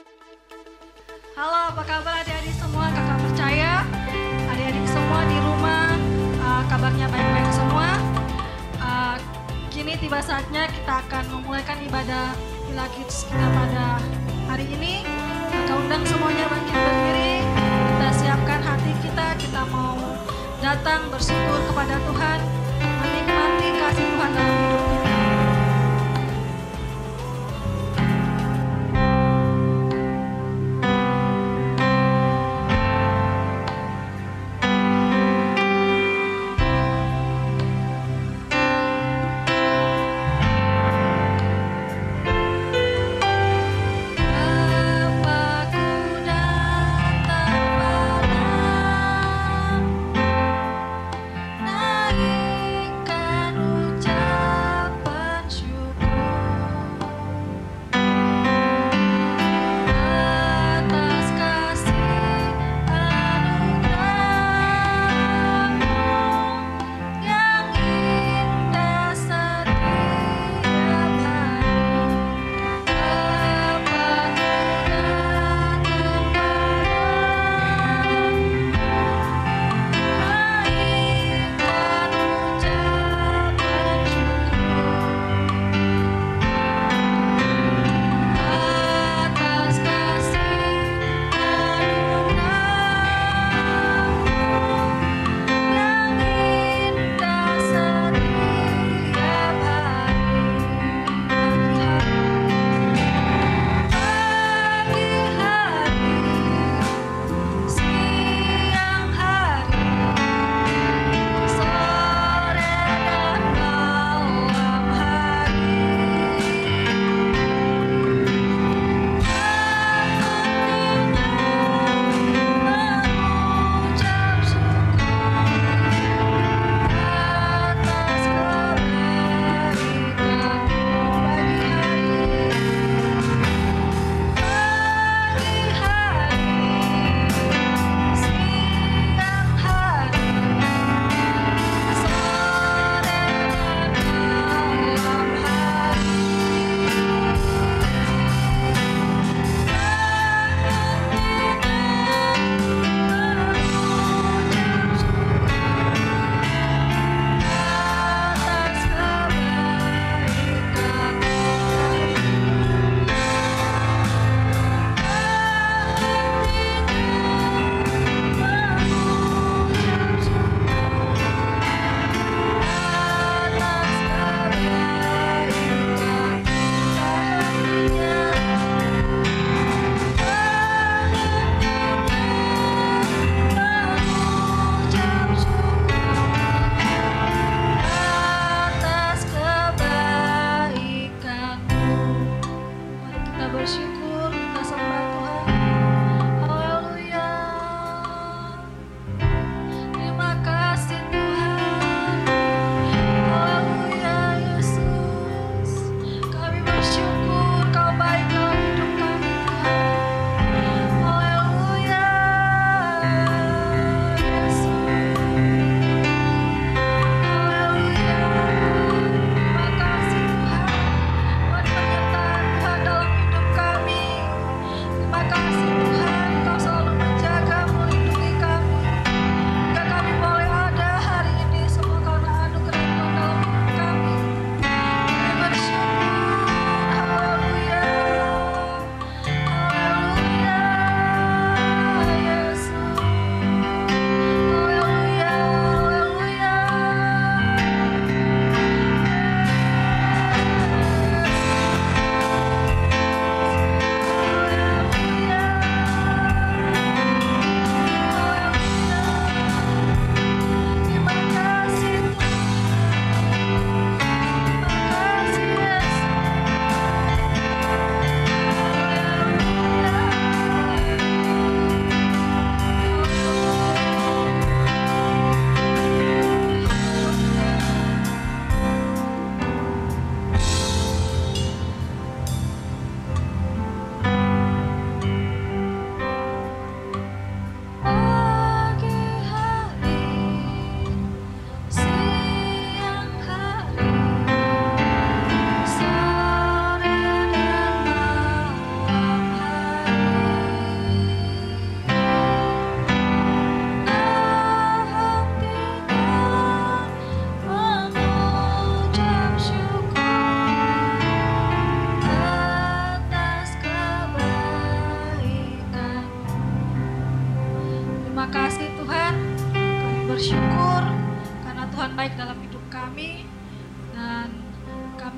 Halo, apa kabar adik-adik semua, kakak percaya? Adik-adik semua di rumah, kabarnya baik-baik semua. Kini tiba saatnya kita akan memulaikan ibadah Gila Kids kita pada hari ini. Kakak undang semuanya bangkit berdiri, kita siapkan hati kita, kita mau datang bersyukur kepada Tuhan, menikmati kasih Tuhan dalam hidup kita. Naikkan ucapan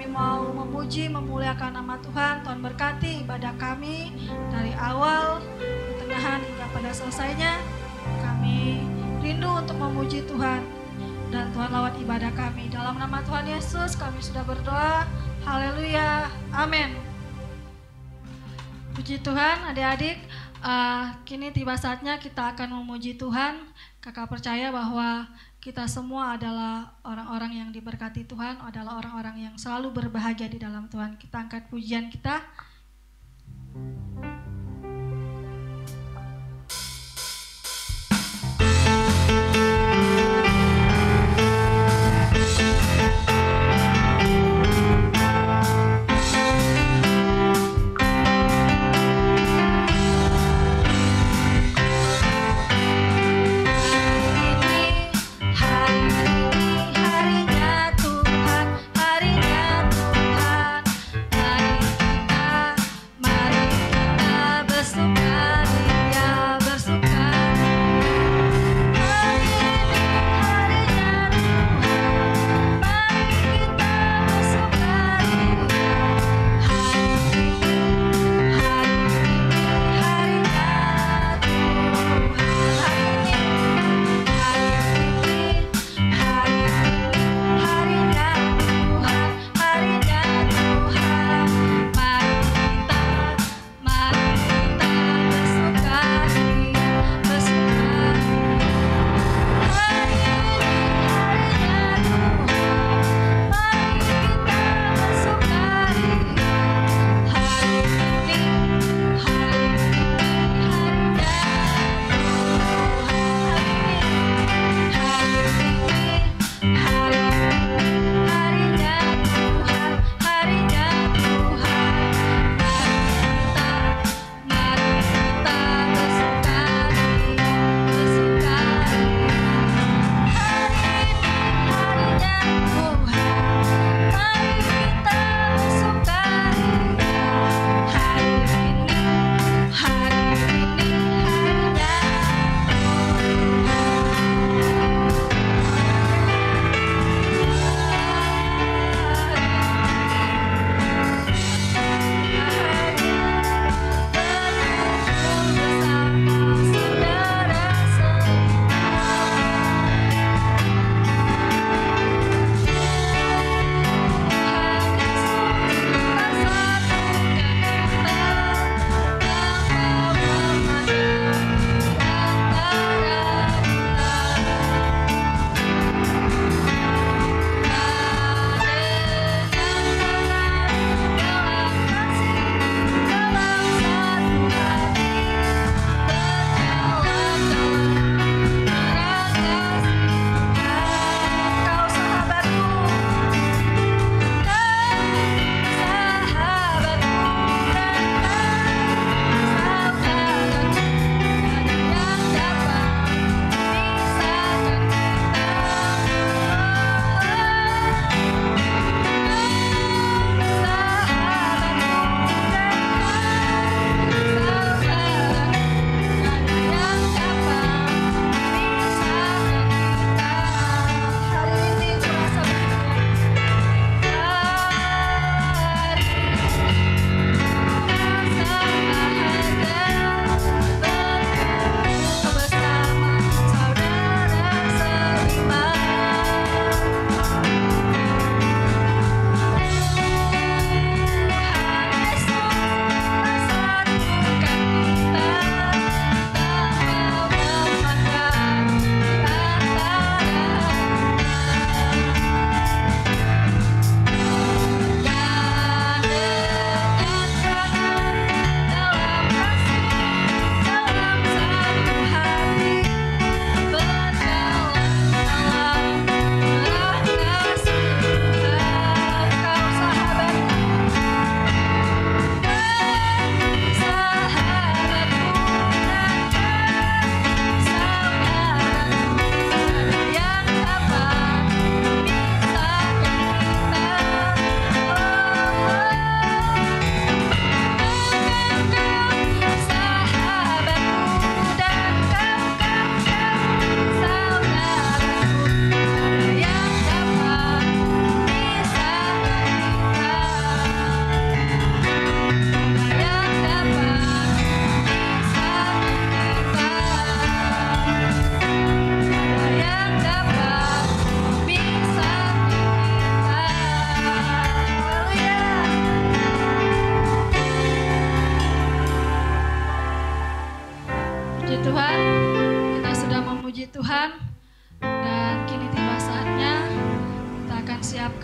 kami mau memuji, memuliakan nama Tuhan. Tuhan berkati ibadah kami dari awal, pertengahan hingga pada selesainya. Kami rindu untuk memuji Tuhan dan Tuhan lawat ibadah kami. Dalam nama Tuhan Yesus kami sudah berdoa. Haleluya, amin. Puji Tuhan adik-adik, kini tiba saatnya kita akan memuji Tuhan. Kakak percaya bahwa kita semua adalah orang-orang yang diberkati Tuhan, adalah orang-orang yang selalu berbahagia di dalam Tuhan. Kita angkat pujian kita. Harinya Tuhan, mari kita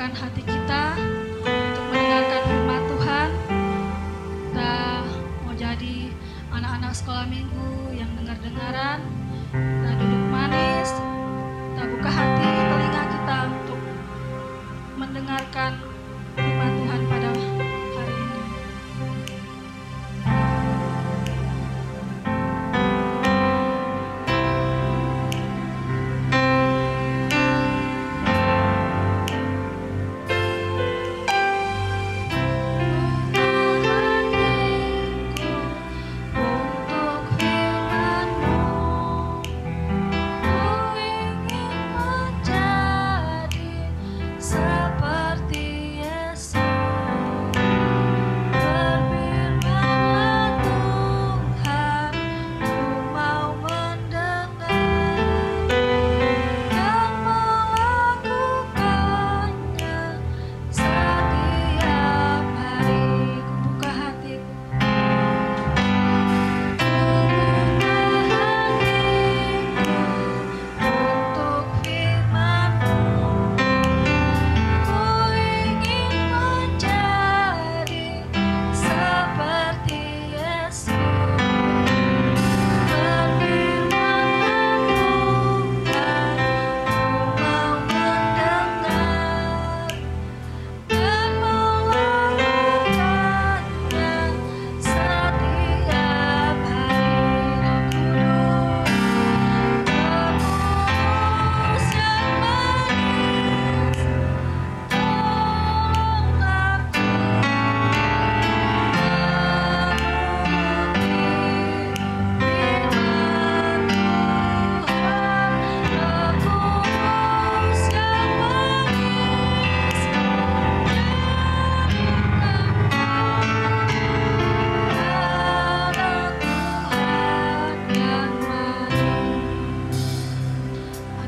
siapkan hati kita untuk mendengarkan firman Tuhan. Kita mau jadi anak-anak sekolah minggu yang dengar-dengaran. Kita duduk manis, kita buka hati telinga kita untuk mendengarkan firman Tuhan pada hari ini.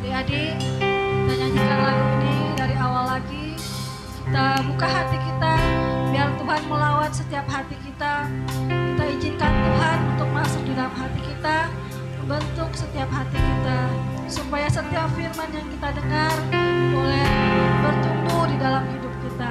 Adik-adik, kita nyanyikan lagu ini dari awal lagi. Kita buka hati kita, biar Tuhan melawat setiap hati kita. Kita izinkan Tuhan untuk masuk di dalam hati kita, membentuk setiap hati kita, supaya setiap firman yang kita dengar boleh bertumbuh di dalam hidup kita.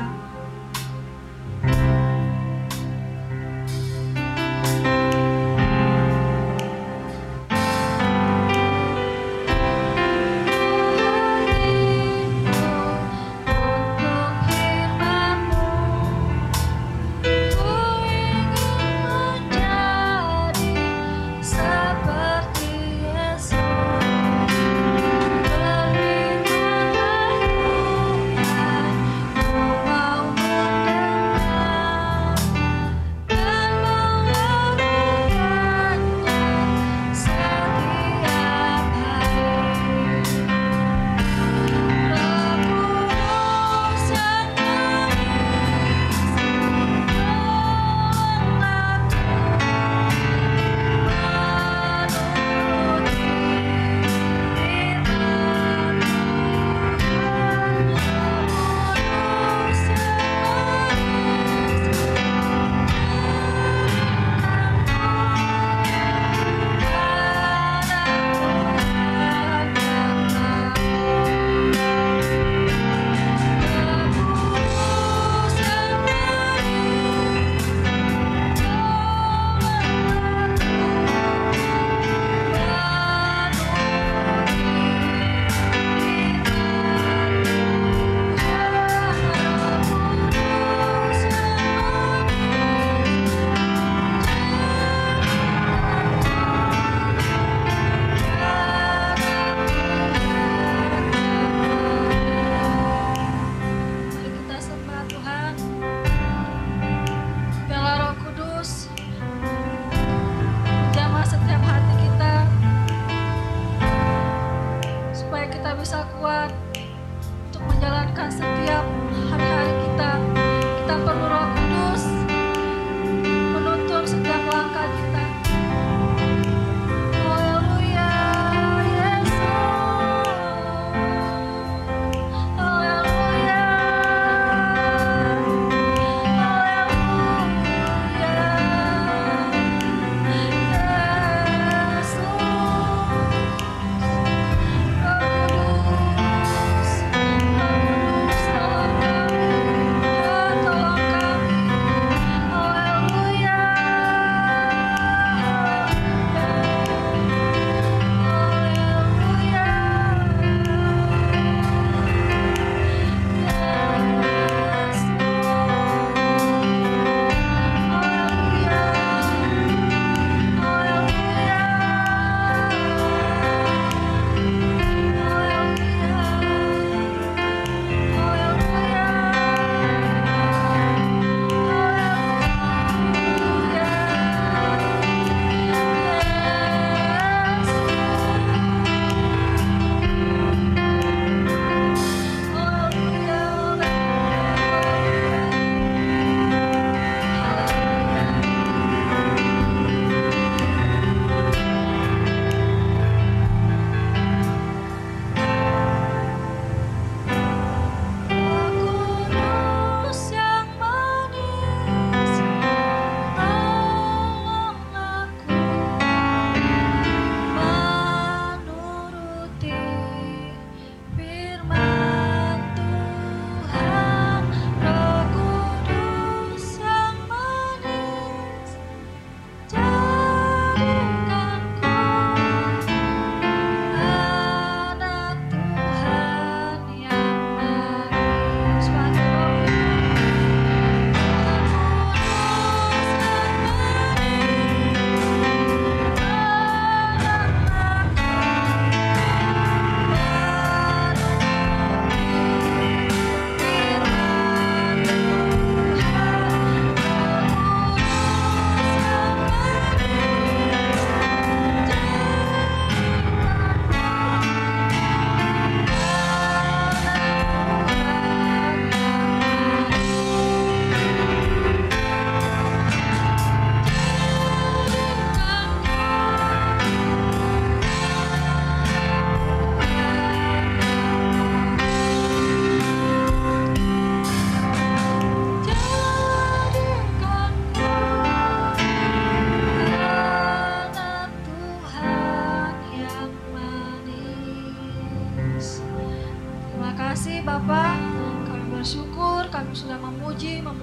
Yesus,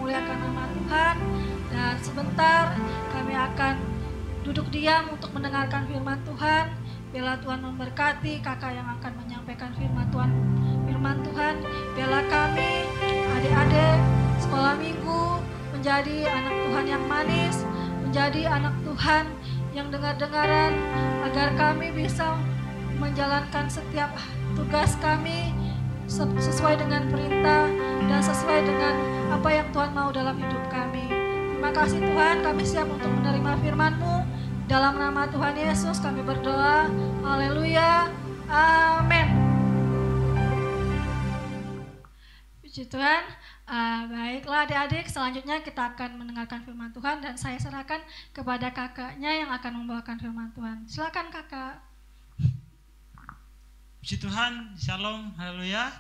memuliakan nama Tuhan. Dan sebentar kami akan duduk diam untuk mendengarkan firman Tuhan. Biarlah Tuhan memberkati kakak yang akan menyampaikan firman Tuhan. Biarlah kami adik-adik sekolah minggu menjadi anak Tuhan yang manis, menjadi anak Tuhan yang dengar-dengaran, agar kami bisa menjalankan setiap tugas kami sesuai dengan perintah dan sesuai dengan apa yang Tuhan mau dalam hidup kami. Terima kasih Tuhan, kami siap untuk menerima firman-Mu. Dalam nama Tuhan Yesus kami berdoa. Haleluya. Amin. Puji Tuhan. Baiklah adik-adik, selanjutnya kita akan mendengarkan firman Tuhan dan saya serahkan kepada kakaknya yang akan membawakan firman Tuhan. Silakan kakak. Puji Tuhan, Shalom, haleluya.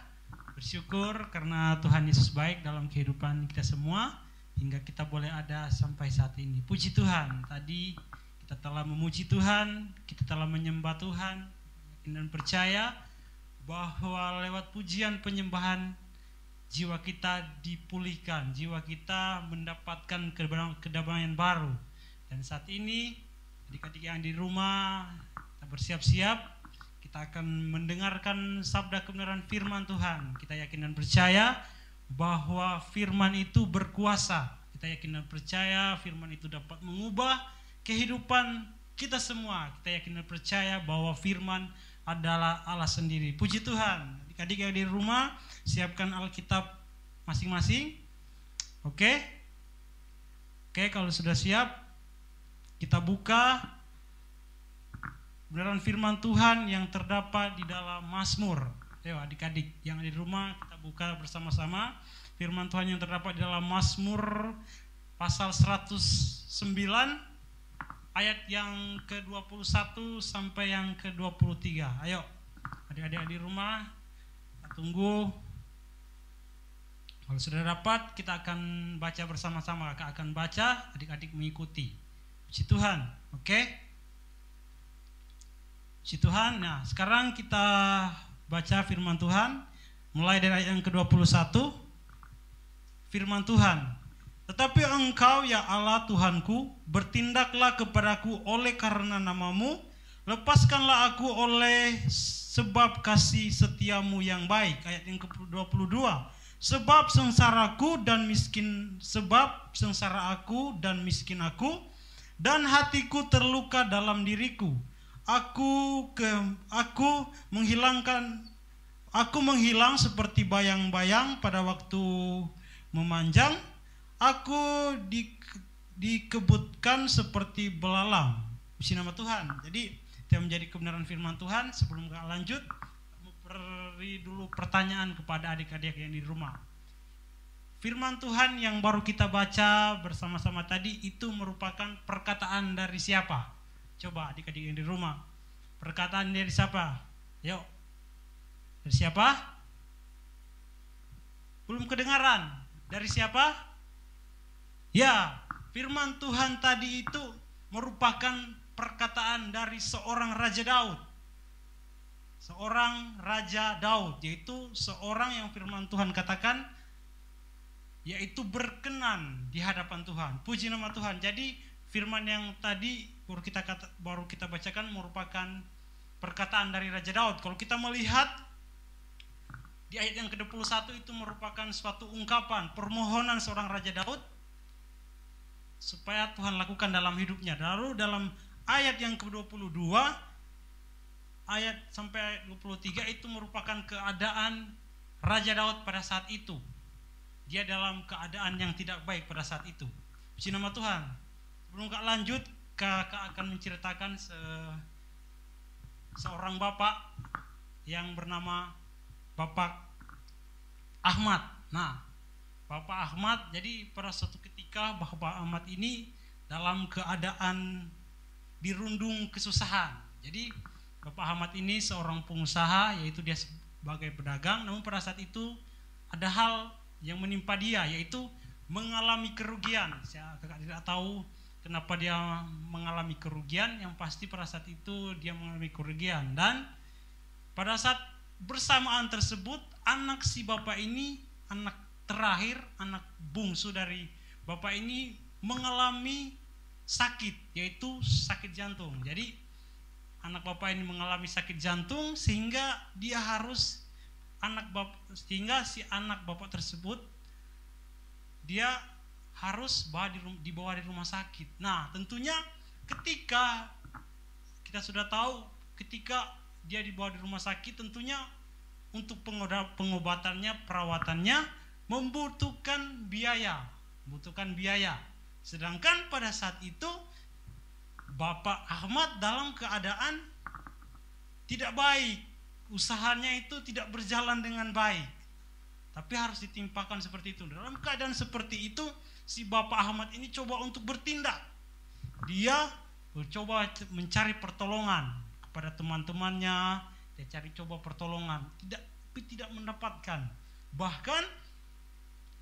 Bersyukur karena Tuhan Yesus baik dalam kehidupan kita semua hingga kita boleh ada sampai saat ini. Puji Tuhan, tadi kita telah memuji Tuhan, kita telah menyembah Tuhan dan percaya bahwa lewat pujian penyembahan jiwa kita dipulihkan, jiwa kita mendapatkan kedamaian baru. Dan saat ini adik-adik yang di rumah, kita bersiap-siap, kita akan mendengarkan sabda kebenaran firman Tuhan. Kita yakin dan percaya bahwa firman itu berkuasa. Kita yakin dan percaya firman itu dapat mengubah kehidupan kita semua. Kita yakin dan percaya bahwa firman adalah Allah sendiri. Puji Tuhan. Adik-adik yang di rumah, siapkan Alkitab masing-masing. Oke, kalau sudah siap, kita buka kebenaran firman Tuhan yang terdapat di dalam Mazmur. Ayo adik-adik yang di rumah, kita buka bersama-sama firman Tuhan yang terdapat di dalam Mazmur pasal 109 ayat yang ke-21 sampai yang ke-23. Ayo adik-adik di rumah, tunggu. Kalau sudah dapat, kita akan baca bersama-sama. Kakak akan baca, adik-adik mengikuti. Puji Tuhan, oke? Puji Tuhan. Nah, sekarang kita baca firman Tuhan. Mulai dari ayat yang ke-21. Firman Tuhan. Tetapi Engkau ya Allah Tuhanku, bertindaklah kepadaku oleh karena namamu. Lepaskanlah aku oleh sebab kasih setiamu yang baik. Ayat yang ke-22. Sebab sengsara aku dan miskin aku, dan hatiku terluka dalam diriku. Aku menghilang seperti bayang-bayang pada waktu memanjang. Aku dikebutkan seperti belalang. Puji nama Tuhan. Jadi itu menjadi kebenaran firman Tuhan. Sebelum kita lanjut, beri dulu pertanyaan kepada adik-adik yang di rumah. Firman Tuhan yang baru kita baca bersama-sama tadi itu merupakan perkataan dari siapa? Coba adik-adik yang di rumah. Perkataan dari siapa? Yuk. Dari siapa? Belum kedengaran. Dari siapa? Ya, firman Tuhan tadi itu merupakan perkataan dari seorang Raja Daud. Seorang Raja Daud, yaitu seorang yang firman Tuhan katakan, yaitu berkenan di hadapan Tuhan. Puji nama Tuhan. Jadi firman yang tadi baru kita bacakan merupakan perkataan dari Raja Daud. Kalau kita melihat di ayat yang ke-21 itu merupakan suatu ungkapan, permohonan seorang Raja Daud supaya Tuhan lakukan dalam hidupnya. Lalu dalam ayat yang ke-22 ayat sampai ayat 23 itu merupakan keadaan Raja Daud pada saat itu. Dia dalam keadaan yang tidak baik pada saat itu. Puji nama Tuhan. Sebelum Kak lanjut, Kakak akan menceritakan seorang bapak yang bernama Bapak Ahmad. Nah, Bapak Ahmad, jadi pada suatu ketika Bapak Ahmad ini dalam keadaan dirundung kesusahan. Jadi Bapak Ahmad ini seorang pengusaha, yaitu dia sebagai pedagang. Namun pada saat itu ada hal yang menimpa dia, yaitu mengalami kerugian. Saya tidak tahu kenapa dia mengalami kerugian. Yang pasti pada saat itu dia mengalami kerugian. Dan pada saat bersamaan tersebut, anak si bapak ini, anak terakhir, anak bungsu dari bapak ini mengalami sakit, yaitu sakit jantung. Jadi anak bapak ini mengalami sakit jantung sehingga dia harus si anak bapak tersebut dia harus dibawa di rumah sakit. Nah, tentunya ketika kita sudah tahu, ketika dia dibawa di rumah sakit, tentunya untuk pengobatannya, perawatannya membutuhkan biaya. Sedangkan pada saat itu Bapak Ahmad dalam keadaan tidak baik, usahanya itu tidak berjalan dengan baik, tapi harus ditimpakan seperti itu. Dalam keadaan seperti itu, si Bapak Ahmad ini coba untuk bertindak. Dia mencoba mencari pertolongan kepada teman-temannya, dia coba pertolongan, tidak mendapatkan. Bahkan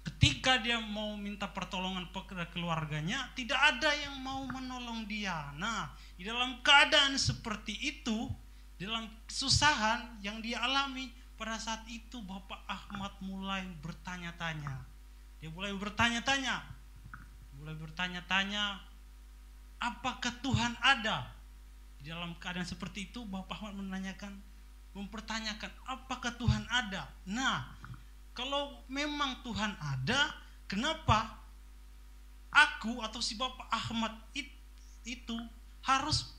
ketika dia mau minta pertolongan kepada keluarganya, tidak ada yang mau menolong dia. Nah, di dalam keadaan seperti itu, dalam kesusahan yang dia alami, pada saat itu Bapak Ahmad mulai bertanya-tanya. Dia mulai bertanya-tanya, apakah Tuhan ada? Di dalam keadaan seperti itu, Bapak Ahmad mempertanyakan, apakah Tuhan ada? Nah, kalau memang Tuhan ada, kenapa aku atau si Bapak Ahmad itu harus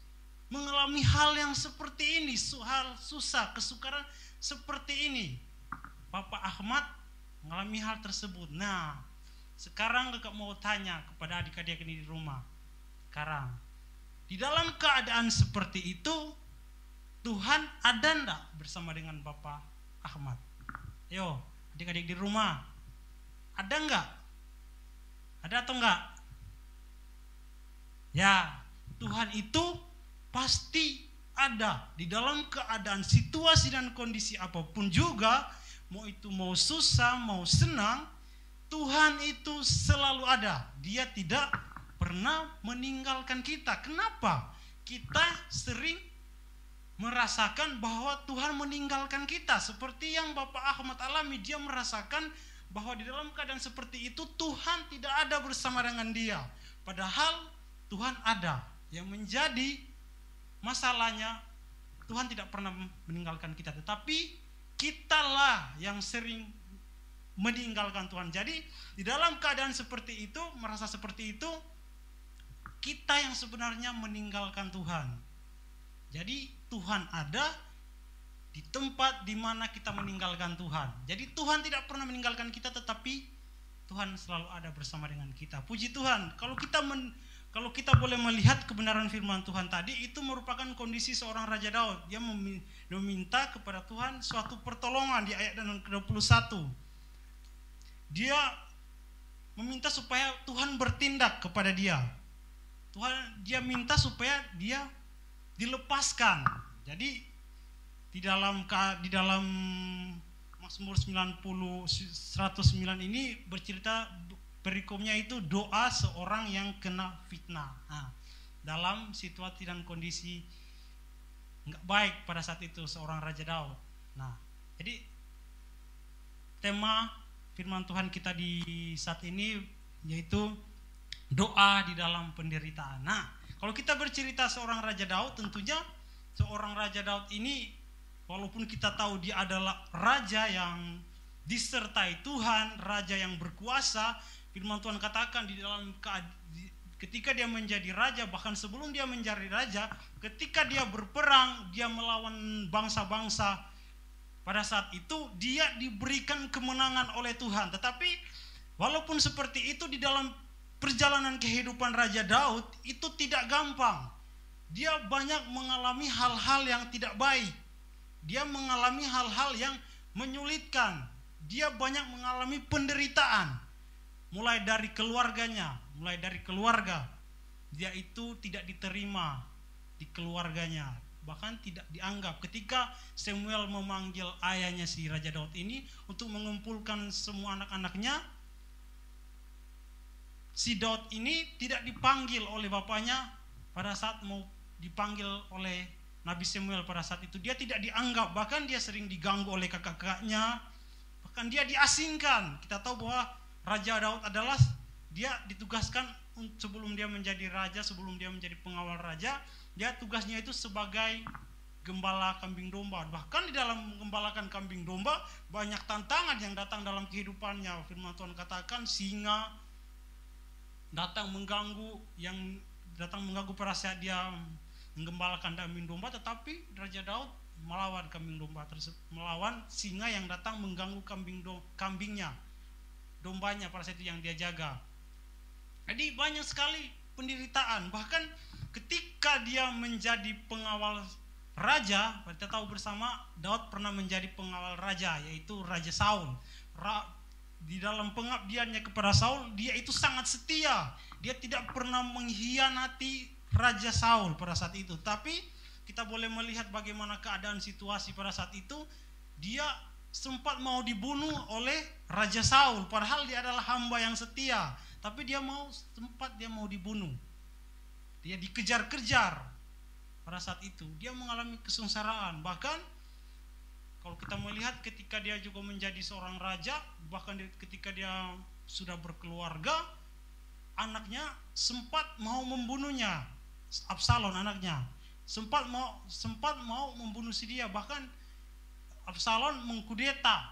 mengalami hal yang seperti ini, hal susah, kesukaran seperti ini? Bapak Ahmad mengalami hal tersebut. Nah, sekarang kakak mau tanya kepada adik-adik ini di rumah. Sekarang, di dalam keadaan seperti itu, Tuhan ada enggak bersama dengan Bapak Ahmad? Ayo, adik-adik di rumah, ada enggak? Ada atau enggak? Ya, Tuhan itu pasti ada di dalam keadaan situasi dan kondisi apapun juga, mau susah, mau senang, Tuhan itu selalu ada. Dia tidak pernah meninggalkan kita. Kenapa? Kita sering merasakan bahwa Tuhan meninggalkan kita. Seperti yang Bapak Ahmad alami, dia merasakan bahwa di dalam keadaan seperti itu Tuhan tidak ada bersama dengan dia. Padahal Tuhan ada. Yang menjadi masalahnya, Tuhan tidak pernah meninggalkan kita, tetapi kitalah yang sering meninggalkan Tuhan. Jadi di dalam keadaan seperti itu, merasa seperti itu, kita yang sebenarnya meninggalkan Tuhan. Jadi Tuhan ada di tempat di mana kita meninggalkan Tuhan. Jadi Tuhan tidak pernah meninggalkan kita, tetapi Tuhan selalu ada bersama dengan kita. Puji Tuhan. Kalau kita boleh melihat kebenaran firman Tuhan tadi, itu merupakan kondisi seorang Raja Daud. Dia meminta kepada Tuhan suatu pertolongan di ayat ke-21. Dia meminta supaya Tuhan bertindak kepada dia. Dia minta supaya dia dilepaskan. Jadi di dalam Mazmur 109 ini bercerita, perikomnya itu doa seorang yang kena fitnah. Nah, dalam situasi dan kondisi nggak baik pada saat itu seorang Raja Daud. Nah, jadi tema firman Tuhan kita di saat ini yaitu doa di dalam penderitaan. Nah, kalau kita bercerita seorang Raja Daud, tentunya seorang Raja Daud ini, walaupun kita tahu dia adalah raja yang disertai Tuhan, raja yang berkuasa, firman Tuhan katakan ketika dia menjadi raja, bahkan sebelum dia menjadi raja, ketika dia berperang, dia melawan bangsa-bangsa, pada saat itu dia diberikan kemenangan oleh Tuhan. Tetapi walaupun seperti itu, di dalam perjalanan kehidupan Raja Daud itu tidak gampang. Dia banyak mengalami hal-hal yang tidak baik. Dia mengalami hal-hal yang menyulitkan. Dia banyak mengalami penderitaan. Mulai dari keluarganya, dia itu tidak diterima di keluarganya, bahkan tidak dianggap. Ketika Samuel memanggil ayahnya si Raja Daud ini untuk mengumpulkan semua anak-anaknya, si Daud ini tidak dipanggil oleh bapaknya. Pada saat mau dipanggil oleh Nabi Samuel pada saat itu, dia tidak dianggap, bahkan dia sering diganggu oleh kakak-kakaknya, bahkan dia diasingkan. Kita tahu bahwa Raja Daud adalah dia ditugaskan sebelum dia menjadi raja, sebelum dia menjadi pengawal raja, dia tugasnya itu sebagai gembala kambing domba. Bahkan di dalam menggembalakan kambing domba banyak tantangan yang datang dalam kehidupannya. Firman Tuhan katakan singa datang mengganggu pada saat dia menggembalakan kambing domba, tetapi Raja Daud melawan kambing domba tersebut, melawan singa yang datang mengganggu kambingnya, dombanya pada saat itu yang dia jaga. Jadi banyak sekali penderitaan. Bahkan ketika dia menjadi pengawal raja, kita tahu bersama Daud pernah menjadi pengawal raja, yaitu Raja Saul. Di dalam pengabdiannya kepada Saul, dia itu sangat setia. Dia tidak pernah mengkhianati Raja Saul pada saat itu. Tapi kita boleh melihat bagaimana keadaan situasi pada saat itu. Dia sempat mau dibunuh oleh Raja Saul, padahal dia adalah hamba yang setia. Tapi dia mau dibunuh. Dia dikejar-kejar pada saat itu. Dia mengalami kesengsaraan. Bahkan kalau kita melihat ketika dia juga menjadi seorang raja, bahkan ketika dia sudah berkeluarga, anaknya sempat mau membunuhnya. Absalom anaknya sempat mau membunuh si dia. Bahkan Absalom mengkudeta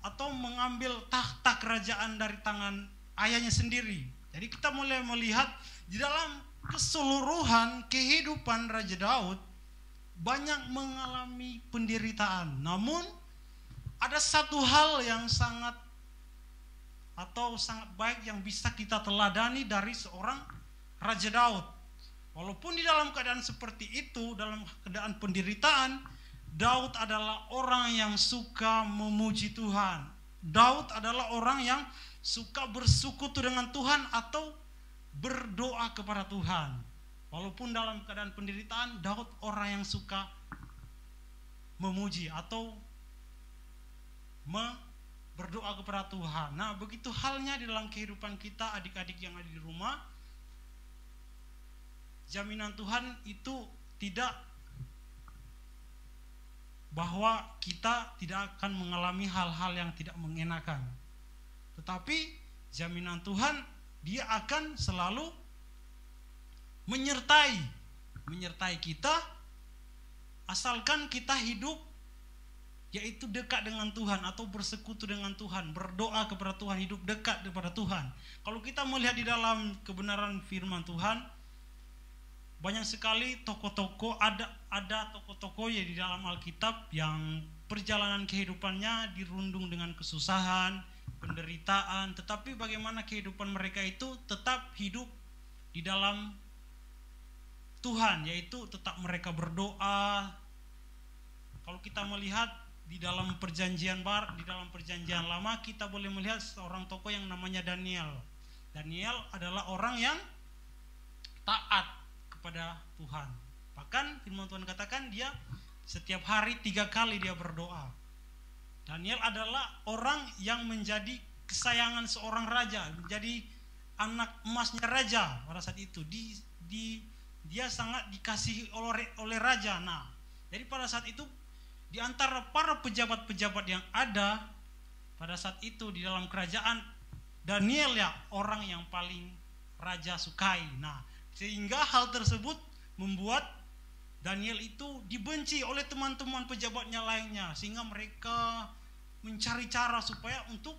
atau mengambil tahta kerajaan dari tangan ayahnya sendiri. Jadi kita mulai melihat di dalam keseluruhan kehidupan Raja Daud banyak mengalami penderitaan. Namun ada satu hal yang sangat baik yang bisa kita teladani dari seorang Raja Daud. Walaupun di dalam keadaan seperti itu, dalam keadaan penderitaan, Daud adalah orang yang suka memuji Tuhan. Daud adalah orang yang suka bersekutu dengan Tuhan atau berdoa kepada Tuhan. Walaupun dalam keadaan penderitaan, Daud orang yang suka memuji atau berdoa kepada Tuhan. Nah, begitu halnya di dalam kehidupan kita, adik-adik yang ada di rumah. Jaminan Tuhan itu tidak bahwa kita tidak akan mengalami hal-hal yang tidak mengenakan. Tetapi jaminan Tuhan, dia akan selalu menyertai kita asalkan kita hidup yaitu dekat dengan Tuhan atau bersekutu dengan Tuhan, berdoa kepada Tuhan, hidup dekat kepada Tuhan. Kalau kita melihat di dalam kebenaran firman Tuhan, banyak sekali tokoh-tokoh, ada tokoh-tokoh ya di dalam Alkitab yang perjalanan kehidupannya dirundung dengan kesusahan, penderitaan, tetapi bagaimana kehidupan mereka itu tetap hidup di dalam Tuhan, yaitu tetap mereka berdoa. Kalau kita melihat di dalam perjanjian baru, di dalam perjanjian lama, kita boleh melihat seorang tokoh yang namanya Daniel. Daniel adalah orang yang taat kepada Tuhan. Bahkan firman Tuhan katakan dia setiap hari 3 kali dia berdoa. Daniel adalah orang yang menjadi kesayangan seorang raja, menjadi anak emasnya raja pada saat itu. Dia sangat dikasihi oleh raja. Nah, jadi pada saat itu di antara para pejabat-pejabat yang ada pada saat itu di dalam kerajaan, Daniel ya orang yang paling raja sukai. Nah, sehingga hal tersebut membuat Daniel itu dibenci oleh teman-teman pejabatnya lainnya, sehingga mereka mencari cara supaya untuk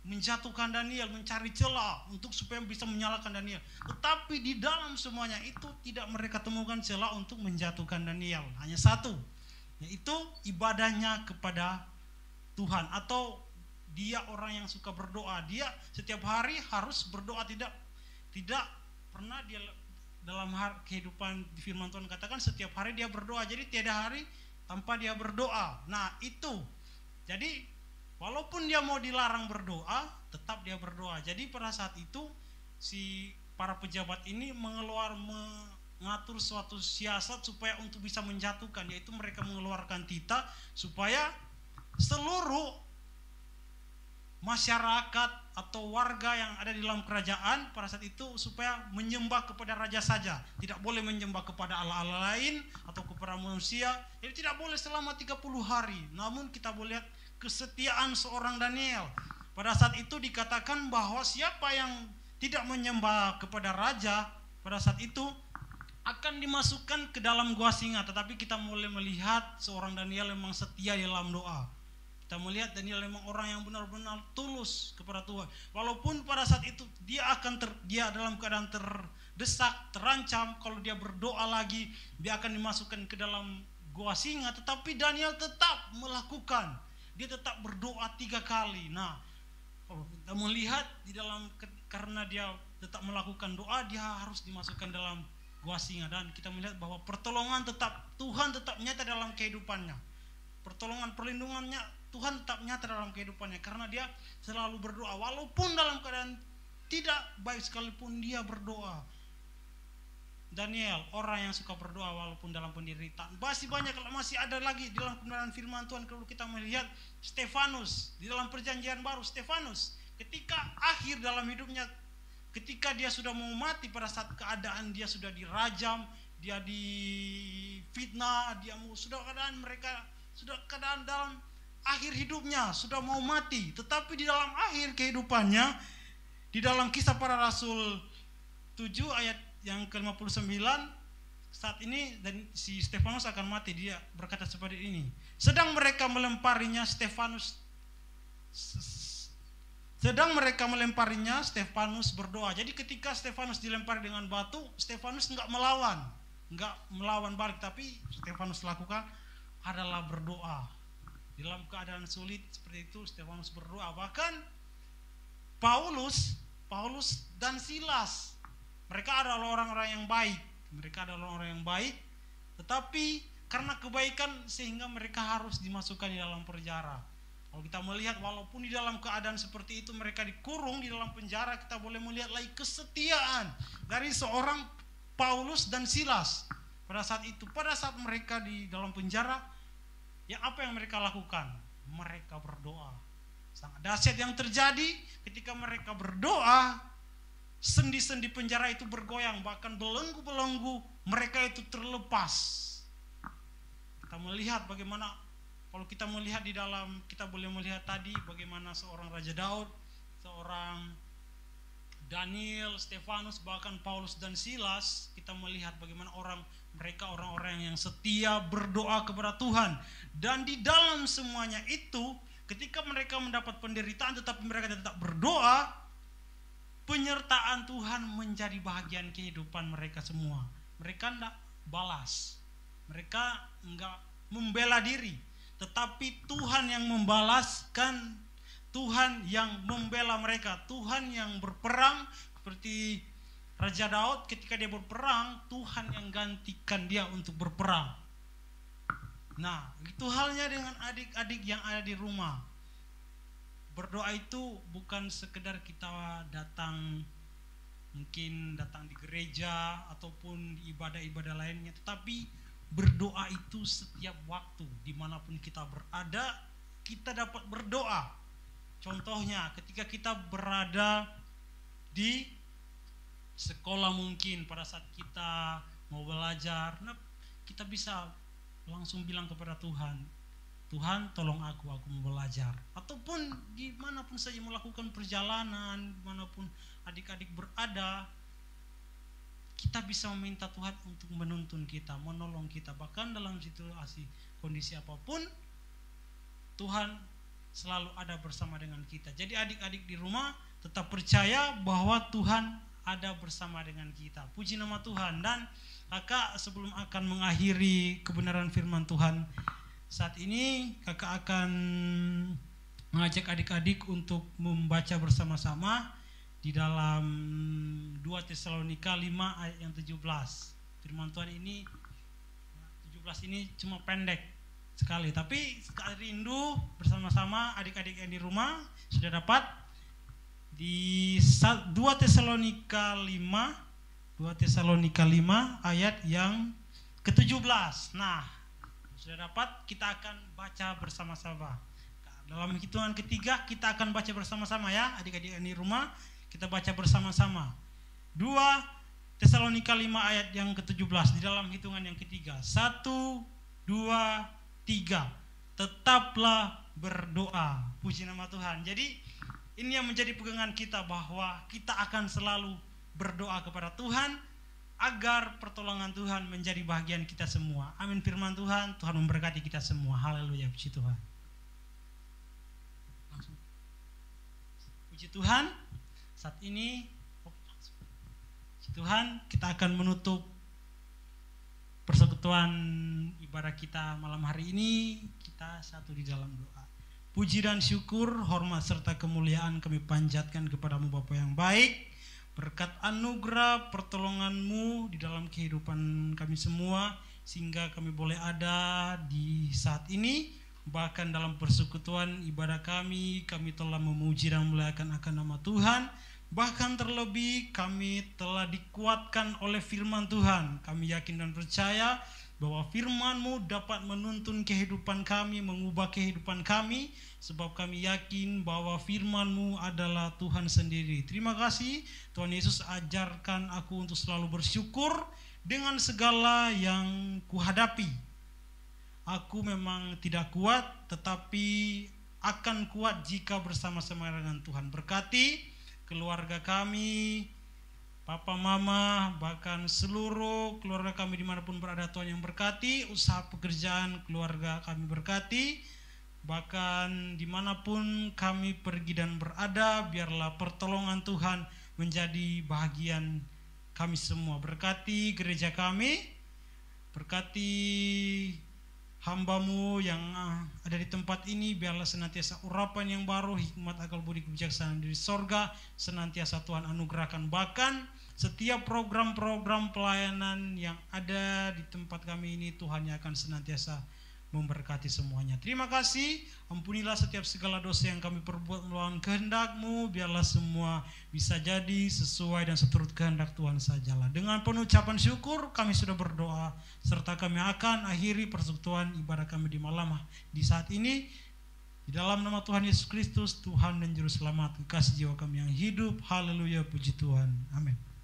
menjatuhkan Daniel, mencari celah untuk supaya bisa menyalahkan Daniel. Tetapi di dalam semuanya itu tidak mereka temukan celah untuk menjatuhkan Daniel. Hanya satu, yaitu ibadahnya kepada Tuhan, atau dia orang yang suka berdoa. Dia setiap hari harus berdoa, tidak pernah dia dalam kehidupan di firman Tuhan katakan setiap hari dia berdoa. Jadi tiada hari tanpa dia berdoa. Nah, itu. Jadi walaupun dia mau dilarang berdoa, tetap dia berdoa. Jadi pada saat itu si para pejabat ini mengatur suatu siasat supaya untuk bisa menjatuhkan, yaitu mereka mengeluarkan titah supaya seluruh masyarakat atau warga yang ada di dalam kerajaan pada saat itu supaya menyembah kepada raja saja, tidak boleh menyembah kepada allah-allah lain atau kepada manusia. Jadi tidak boleh selama 30 hari. Namun kita boleh lihat kesetiaan seorang Daniel. Pada saat itu dikatakan bahwa siapa yang tidak menyembah kepada raja pada saat itu akan dimasukkan ke dalam gua singa. Tetapi kita mulai melihat seorang Daniel memang setia dalam doa. Kita melihat Daniel memang orang yang benar-benar tulus kepada Tuhan. Walaupun pada saat itu dia dalam keadaan terdesak, terancam, kalau dia berdoa lagi dia akan dimasukkan ke dalam gua singa, tetapi Daniel tetap melakukan. Dia tetap berdoa 3 kali. Nah, kalau kita melihat di dalam, karena dia tetap melakukan doa, dia harus dimasukkan dalam gua singa. Dan kita melihat bahwa pertolongan Tuhan tetap nyata dalam kehidupannya. Pertolongan, perlindungannya Tuhan tetap nyata dalam kehidupannya karena dia selalu berdoa. Walaupun dalam keadaan tidak baik sekalipun dia berdoa. Daniel, orang yang suka berdoa walaupun dalam penderitaan. Masih ada lagi di dalam kebenaran firman Tuhan. Kalau kita melihat Stefanus di dalam perjanjian baru, Stefanus ketika akhir dalam hidupnya, ketika dia sudah mau mati, pada saat keadaan dia sudah dirajam, dia difitnah, sudah keadaan dalam akhir hidupnya, sudah mau mati. Tetapi di dalam akhir kehidupannya, di dalam Kisah Para Rasul 7 ayat yang ke-59, saat ini dan si Stefanus akan mati, dia berkata seperti ini. Sedang mereka melemparinya, Stefanus berdoa. Jadi ketika Stefanus dilempari dengan batu, Stefanus enggak melawan balik, tapi Stefanus lakukan adalah berdoa. Dalam keadaan sulit seperti itu, Stefanus berdoa. Bahkan Paulus dan Silas, mereka adalah orang-orang yang baik. Tetapi karena kebaikan sehingga mereka harus dimasukkan di dalam penjara. Kalau kita melihat walaupun di dalam keadaan seperti itu mereka dikurung di dalam penjara, kita boleh melihat lagi kesetiaan dari seorang Paulus dan Silas. Pada saat mereka di dalam penjara, apa yang mereka lakukan? Mereka berdoa. Sangat dahsyat yang terjadi ketika mereka berdoa, sendi-sendi penjara itu bergoyang, bahkan belenggu-belenggu mereka itu terlepas. Kita melihat bagaimana, kalau kita melihat di dalam, kita boleh melihat tadi bagaimana seorang Raja Daud, seorang Daniel, Stefanus, bahkan Paulus dan Silas, kita melihat bagaimana mereka orang-orang yang setia berdoa kepada Tuhan. Dan di dalam semuanya itu, ketika mereka mendapat penderitaan tetapi mereka tetap berdoa, penyertaan Tuhan menjadi bahagian kehidupan mereka semua. Mereka tidak balas, mereka enggak membela diri, tetapi Tuhan yang membalaskan, Tuhan yang membela mereka, Tuhan yang berperang. Seperti Raja Daud ketika dia berperang, Tuhan yang gantikan dia untuk berperang. Nah, itu halnya dengan adik-adik yang ada di rumah. Berdoa itu bukan sekedar kita datang, mungkin datang di gereja ataupun di ibadah-ibadah lainnya, tetapi berdoa itu setiap waktu, dimanapun kita berada, kita dapat berdoa. Contohnya ketika kita berada di sekolah, mungkin pada saat kita mau belajar, kita bisa langsung bilang kepada Tuhan, Tuhan tolong aku mau belajar. Ataupun dimanapun saja melakukan perjalanan, dimanapun adik-adik berada, kita bisa meminta Tuhan untuk menuntun kita, menolong kita. Bahkan dalam situasi kondisi apapun, Tuhan selalu ada bersama dengan kita. Jadi adik-adik di rumah tetap percaya bahwa Tuhan ada bersama dengan kita. Puji nama Tuhan. Dan kakak sebelum akan mengakhiri kebenaran firman Tuhan saat ini, kakak akan mengajak adik-adik untuk membaca bersama-sama di dalam 2 Tesalonika 5 ayat yang 17. Firman Tuhan ini 17 ini cuma pendek sekali, tapi rindu bersama-sama adik-adik yang di rumah sudah dapat di 2 Tesalonika 5 ayat yang ke-17. Nah, sudah dapat, kita akan baca bersama-sama. Dalam hitungan ketiga kita akan baca bersama-sama ya, adik-adik yang di rumah. Kita baca bersama-sama 2 Tesalonika 5 ayat yang ke-17 di dalam hitungan yang ketiga. 1, 2, 3. Tetaplah berdoa. Puji nama Tuhan. Jadi ini yang menjadi pegangan kita, bahwa kita akan selalu berdoa kepada Tuhan agar pertolongan Tuhan menjadi bagian kita semua. Amin. Firman Tuhan, Tuhan memberkati kita semua. Haleluya, puji Tuhan. Langsung. Puji Tuhan. Saat ini puji Tuhan, kita akan menutup persekutuan ibadah kita malam hari ini. Kita satu di dalam doa. Puji dan syukur, hormat serta kemuliaan kami panjatkan kepadamu Bapa yang baik. Berkat anugerah pertolonganmu di dalam kehidupan kami semua, sehingga kami boleh ada di saat ini. Bahkan dalam persekutuan ibadah kami telah memuji dan memuliakan akan nama Tuhan. Bahkan terlebih kami telah dikuatkan oleh firman Tuhan. Kami yakin dan percaya bahwa firman-Mu dapat menuntun kehidupan kami, mengubah kehidupan kami, sebab kami yakin bahwa firman-Mu adalah Tuhan sendiri. Terima kasih Tuhan Yesus, ajarkan aku untuk selalu bersyukur dengan segala yang kuhadapi. Aku memang tidak kuat, tetapi akan kuat jika bersama-sama dengan Tuhan. Berkati keluarga kami, Papa, Mama, bahkan seluruh keluarga kami dimanapun berada, Tuhan yang berkati. Usaha pekerjaan keluarga kami berkati. Bahkan dimanapun kami pergi dan berada, biarlah pertolongan Tuhan menjadi bahagian kami semua. Berkati gereja kami, berkati hamba-Mu yang ada di tempat ini, biarlah senantiasa urapan yang baru, hikmat, akal budi, kebijaksanaan dari sorga senantiasa Tuhan anugerahkan. Bahkan setiap program-program pelayanan yang ada di tempat kami ini, Tuhan yang akan senantiasa memberkati semuanya. Terima kasih, ampunilah setiap segala dosa yang kami perbuat melawan kehendak-Mu. Biarlah semua bisa jadi sesuai dan seturut kehendak Tuhan sajalah. Dengan penuh ucapan syukur kami sudah berdoa, serta kami akan akhiri persekutuan ibadah kami di malam di saat ini. Di dalam nama Tuhan Yesus Kristus, Tuhan dan Juru Selamat, kekasih jiwa kami yang hidup. Haleluya, puji Tuhan. Amin.